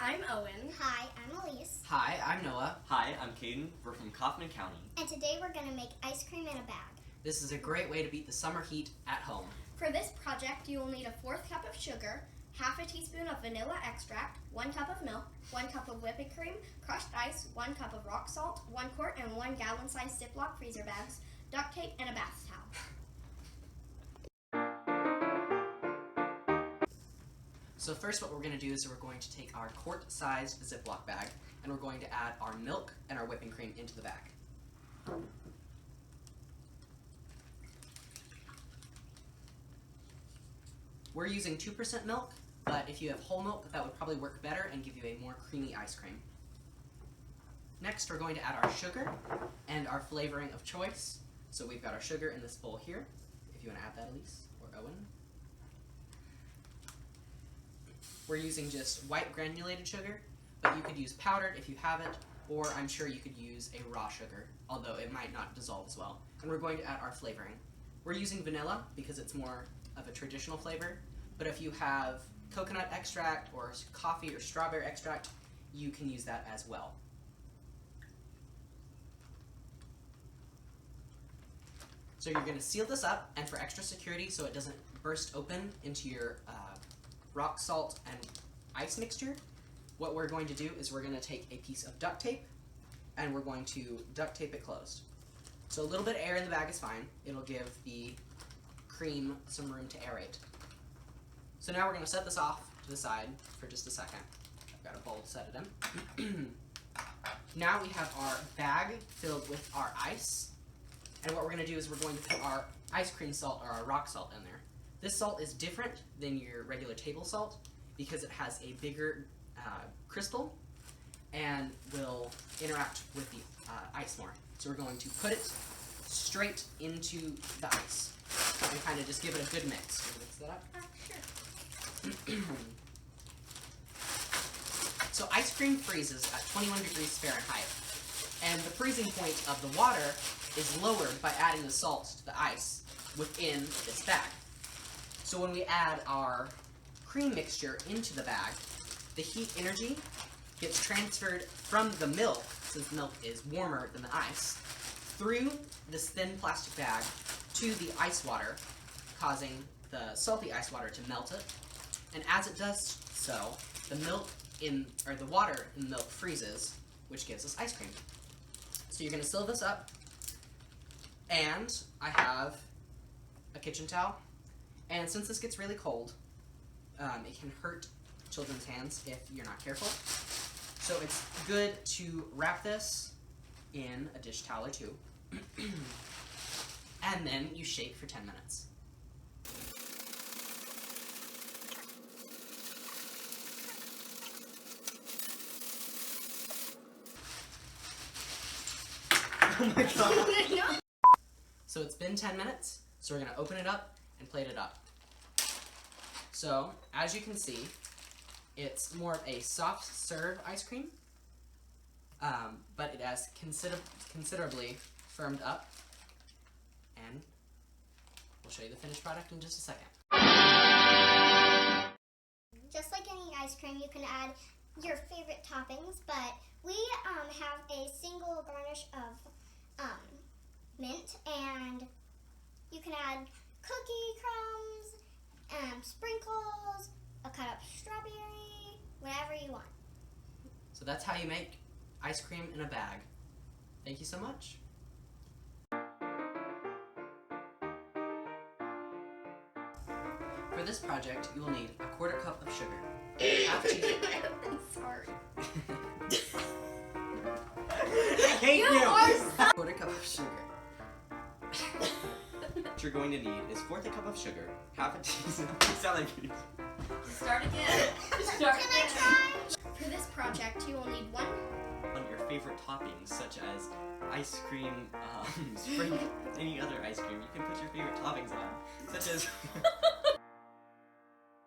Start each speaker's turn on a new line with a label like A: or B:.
A: I'm Owen.
B: Hi, I'm Elise.
C: Hi, I'm Noah.
D: Hi, I'm Caden. We're from Kaufman County.
B: And today we're going to make ice cream in a bag.
C: This is a great way to beat the summer heat at home.
A: For this project, you will need a 1/4 cup of sugar, half a teaspoon of vanilla extract, 1 cup of milk, 1 cup of whipping cream, crushed ice, 1 cup of rock salt, 1 quart and 1 gallon-sized Ziploc freezer bags, duct tape, and a bath towel.
C: So first what we're going to do is we're going to take our quart-sized Ziploc bag and we're going to add our milk and our whipping cream into the bag. We're using 2% milk, but if you have whole milk, that would probably work better and give you a more creamy ice cream. Next, we're going to add our sugar and our flavoring of choice. So we've got our sugar in this bowl here. If you want to add that, Elise or Owen. We're using just white granulated sugar, but you could use powdered if you have it, or I'm sure you could use a raw sugar, although it might not dissolve as well. And we're going to add our flavoring. We're using vanilla because it's more of a traditional flavor, but if you have coconut extract or coffee or strawberry extract, you can use that as well. So you're going to seal this up, and for extra security so it doesn't burst open into your rock salt and ice mixture, what we're going to do is we're going to take a piece of duct tape and we're going to duct tape it closed. So a little bit of air in the bag is fine. It'll give the cream some room to aerate. So now we're going to set this off to the side for just a second. I've got a bowl to set it in. Now we have our bag filled with our ice, and what we're going to do is we're going to put our ice cream salt or our rock salt in there. This salt is different than your regular table salt because it has a bigger crystal and will interact with the ice more. So we're going to put it straight into the ice and kind of just give it a good mix. Can you mix that up?
A: Sure.
C: So ice cream freezes at 21 degrees Fahrenheit, and the freezing point of the water is lowered by adding the salt to the ice within this bag. So when we add our cream mixture into the bag, the heat energy gets transferred from the milk, since milk is warmer than the ice, through this thin plastic bag to the ice water, causing the salty ice water to melt it. And as it does so, the water in the milk freezes, which gives us ice cream. So you're going to seal this up, and I have a kitchen towel. And since this gets really cold, it can hurt children's hands if you're not careful. So it's good to wrap this in a dish towel or two, and then you shake for 10 minutes.
D: Oh my god!
C: So it's been 10 minutes, so we're going to open it up and plate it up. So, as you can see, it's more of a soft serve ice cream, but it has considerably firmed up, and we'll show you the finished product in just a second.
B: Just like any ice cream, you can add your favorite toppings, but we have a single garnish of mint, and you can add cookie crumbs, sprinkles, a cut up strawberry, whatever you want.
C: So that's how you make ice cream in a bag. Thank you so much. For this project, you will need a 1/4 cup of sugar, half teaspoon.
A: I'm sorry.
D: I hate you!
C: 1/4 cup of sugar.
D: What you're going to need is 1/4 cup of sugar, half a teaspoon. You sound like you.
A: Start again. Start
B: Can I
A: again.
B: try?
A: For this project, you will need one
D: Your favorite toppings, such as ice cream, spring, any other ice cream. You can put your favorite toppings on, such as